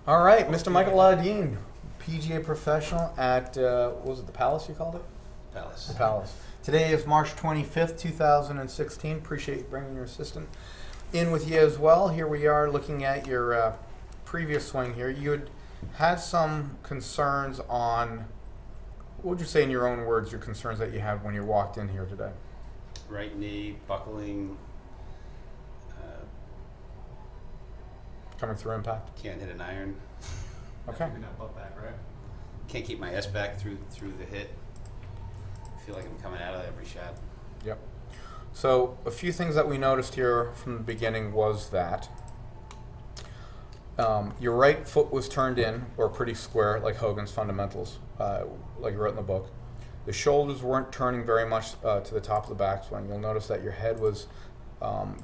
All right, Mr. Michael Laudien, PGA professional at, what was it, the Palace you called it? Palace. The Palace. Today is March 25th, 2016. Appreciate you bringing your assistant in with you as well. Here we are looking at your previous swing here. You had some concerns on, what would you say in your own words, your concerns that you had when you walked in here today? Right knee, buckling, Coming through impact? can't hit an iron. Okay. Keeping that butt back, right? Can't keep my S back through the hit. I feel like I'm coming out of every shot. Yep. So a few things that we noticed here from the beginning was that your right foot was turned in, or pretty square, like Hogan's fundamentals, like you wrote in the book. The shoulders weren't turning very much to the top of the backswing. You'll notice that your head was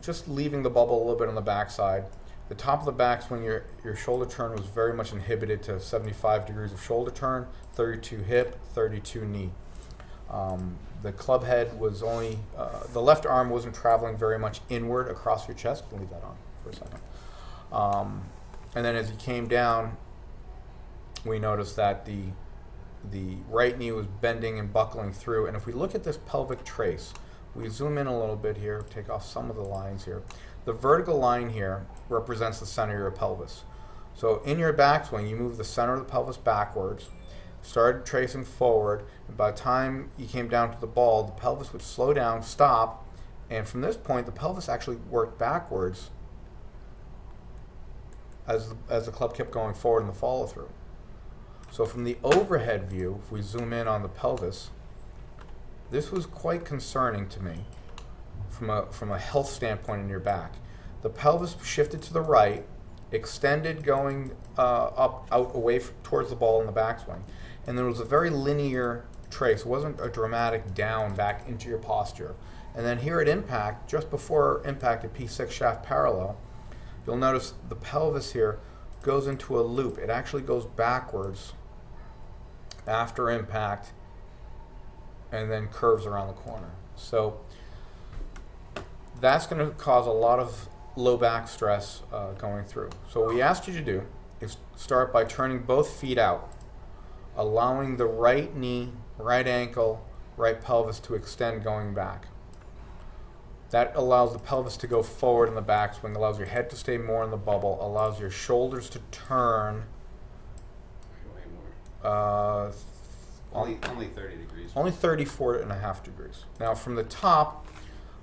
just leaving the bubble a little bit on the backside. The top of the backswing, your shoulder turn was very much inhibited to 75 degrees of shoulder turn, 32 hip, 32 knee. The club head was only, the left arm wasn't traveling very much inward across your chest. Leave that on for a second. And then as you came down, we noticed that the right knee was bending and buckling through. And if we look at this pelvic trace, we zoom in a little bit here, take off some of the lines here. The vertical line here represents the center of your pelvis. So in your backswing, you move the center of the pelvis backwards, started tracing forward, and by the time you came down to the ball, the pelvis would slow down, stop, and from this point, the pelvis actually worked backwards as the club kept going forward in the follow-through. So from the overhead view, if we zoom in on the pelvis, this was quite concerning to me from a health standpoint in your back. The pelvis shifted to the right, extended going out away towards the ball in the backswing, and there was a very linear trace. It wasn't a dramatic down back into your posture. And then here at impact, just before impact at P6 shaft parallel, you'll notice the pelvis here goes into a loop. It actually goes backwards after impact and then curves around the corner. So that's going to cause a lot of low back stress going through. So what we asked you to do is start by turning both feet out, allowing the right knee, right ankle, right pelvis to extend going back. That allows the pelvis to go forward in the backswing, allows your head to stay more in the bubble, allows your shoulders to turn. Way more. Only 30 degrees. Only 34.5 degrees. Now from the top,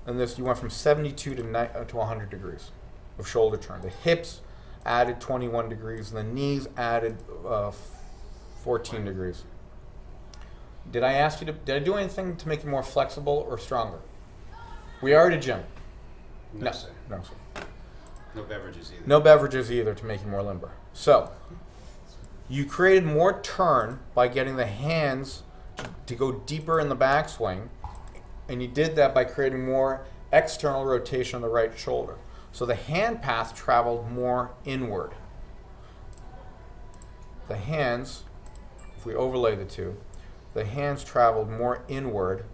and this you went from 72 to 100 degrees of shoulder turn. The hips added 21 degrees, and the knees added 14 degrees. Did I ask you to? Did I do anything to make you more flexible or stronger? We are at a gym. No, sir. No, sir. No beverages either. No beverages either to make you more limber. So you created more turn by getting the hands to go deeper in the backswing, and you did that by creating more external rotation on the right shoulder. So the hand path traveled more inward. The hands, if we overlay the two, the hands traveled more inward.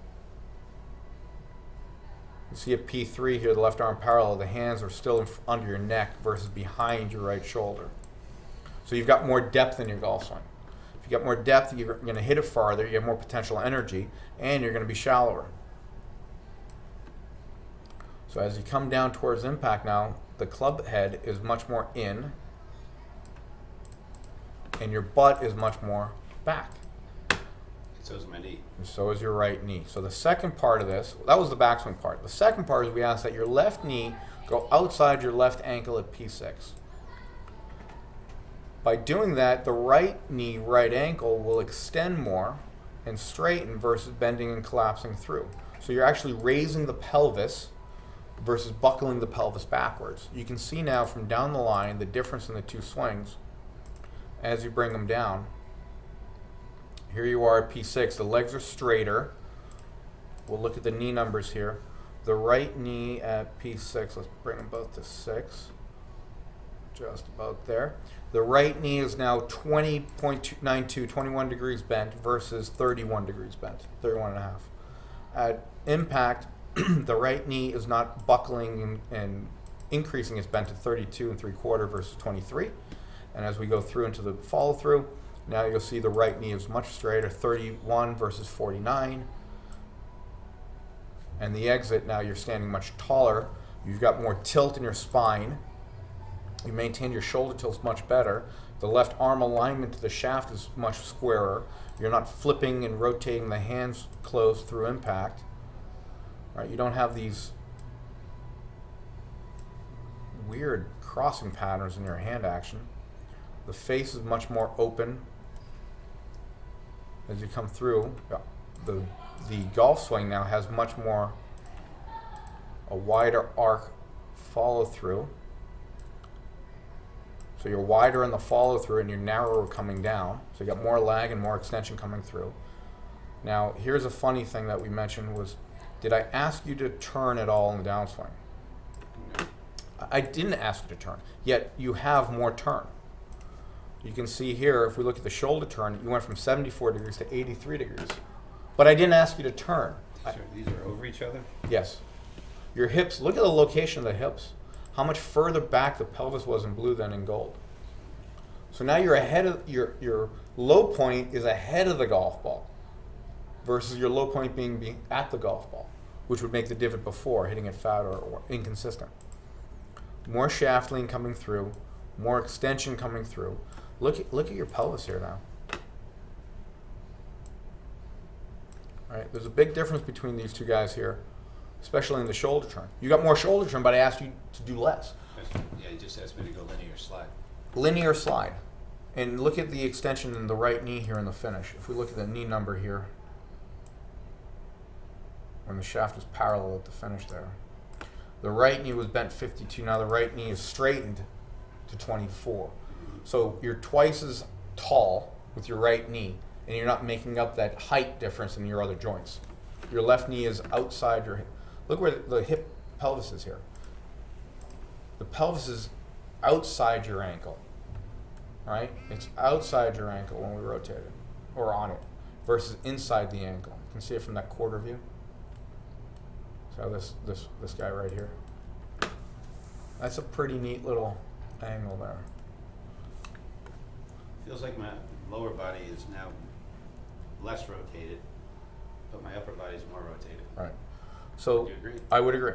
You see at P3 here, the left arm parallel, the hands are still under your neck versus behind your right shoulder. So you've got more depth in your golf swing. If you got more depth, you're going to hit it farther, you have more potential energy, and you're going to be shallower. So as you come down towards impact now, the club head is much more in, and your butt is much more back. So is my knee. And so is your right knee. So the second part of this, that was the backswing part. The second part is we ask that your left knee go outside your left ankle at P6. By doing that, the right knee, right ankle will extend more and straighten versus bending and collapsing through. So you're actually raising the pelvis versus buckling the pelvis backwards. You can see now from down the line the difference in the two swings as you bring them down. Here you are at P6. The legs are straighter. We'll look at the knee numbers here. The right knee at P6, let's bring them both to 6. Just about there. The right knee is now 20.92, 21 degrees bent versus 31 degrees bent, 31 and a half. At impact, the right knee is not buckling and increasing its bent to 32 3/4 versus 23. And as we go through into the follow through, now you'll see the right knee is much straighter, 31 versus 49. And the exit, now you're standing much taller. You've got more tilt in your spine. You maintain your shoulder tilts much better. The left arm alignment to the shaft is much squarer. You're not flipping and rotating the hands closed through impact. Right? You don't have these weird crossing patterns in your hand action. The face is much more open as you come through. The golf swing now has much more a wider arc follow through. So you're wider in the follow through and you're narrower coming down. So you got more lag and more extension coming through. Now here's a funny thing that we mentioned was, did I ask you to turn at all in the downswing? I didn't ask you to turn, yet you have more turn. You can see here, if we look at the shoulder turn, you went from 74 degrees to 83 degrees. But I didn't ask you to turn. These are over each other? Yes. Your hips, look at the location of the hips. How much further back the pelvis was in blue than in gold. So now you're ahead of, your low point is ahead of the golf ball versus your low point being at the golf ball, which would make the divot before, hitting it fat or inconsistent. More shaft lean coming through, more extension coming through. Look at your pelvis here now. All right, there's a big difference between these two guys here, especially in the shoulder turn. You got more shoulder turn, but I asked you to do less. Yeah, you just asked me to go linear slide. Linear slide. And look at the extension in the right knee here in the finish. If we look at the knee number here, when the shaft was parallel at the finish there. The right knee was bent 52, now the right knee is straightened to 24. So you're twice as tall with your right knee, and you're not making up that height difference in your other joints. Your left knee is outside your hip. Look where the hip pelvis is here. The pelvis is outside your ankle, right? It's outside your ankle when we rotate it, or on it, versus inside the ankle. You can see it from that quarter view. So this guy right here. That's a pretty neat little angle there. Feels like my lower body is now less rotated, but my upper body is more rotated. Right. So Do you agree? I would agree.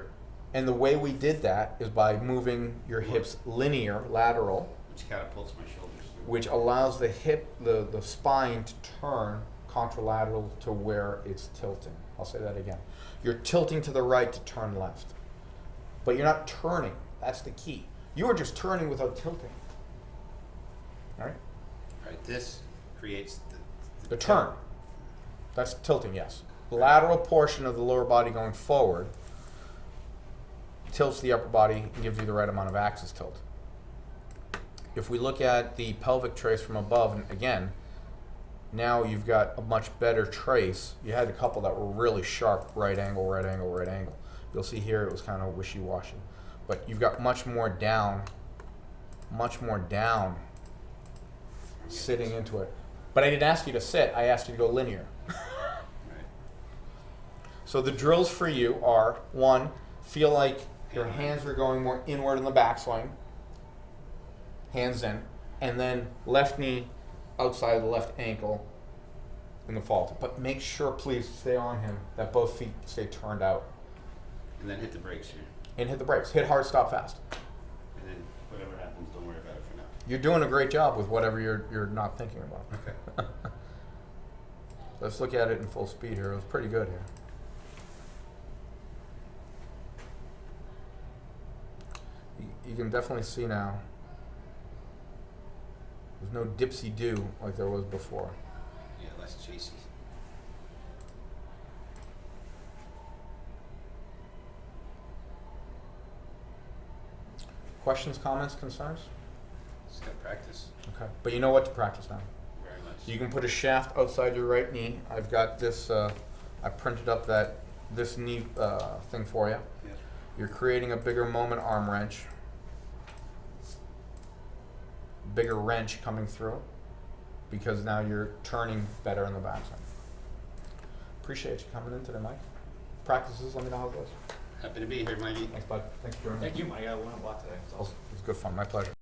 And the way we did that is by moving your hips linear, lateral, Which catapults my shoulders through. which allows the hip, the spine to turn contralateral to where it's tilting. I'll say that again. You're tilting to the right to turn left. But you're not turning. That's the key. You are just turning without tilting. All right? Right, this creates The turn. That's tilting, yes. The lateral portion of the lower body going forward tilts the upper body and gives you the right amount of axis tilt. If we look at the pelvic trace from above, and again, now you've got a much better trace. You had a couple that were really sharp, right angle, right angle, right angle. You'll see here it was kind of wishy-washy. But you've got much more down sitting into it. But I didn't ask you to sit, I asked you to go linear. Right. So the drills for you are, one, feel like your hands are going more inward in the backswing, hands in, and then left knee outside of the left ankle in the fault. But make sure, please, stay on him, that both feet stay turned out. And then hit the brakes here. And hit the brakes. Hit hard, stop fast. And then whatever happens, don't worry about it for now. You're doing a great job with whatever you're not thinking about. Okay. Let's look at it in full speed here. It was pretty good here. You can definitely see now there's no dipsy-do like there was before. Yeah, less chasey. Questions, comments, concerns? Just gotta practice Okay. But you know what to practice now. very much. You can put a shaft outside your right knee. I've got this, I printed up this knee thing for you. Yeah. You're creating a bigger moment arm wrench. Bigger wrench coming through because now you're turning better in the backswing. Appreciate you coming in today, Mike. Practices, let me know how it goes. Happy to be here, Mikey. Thanks, bud. Thank you very much. Thank you, Mike. I went a lot today. It was good fun. My pleasure.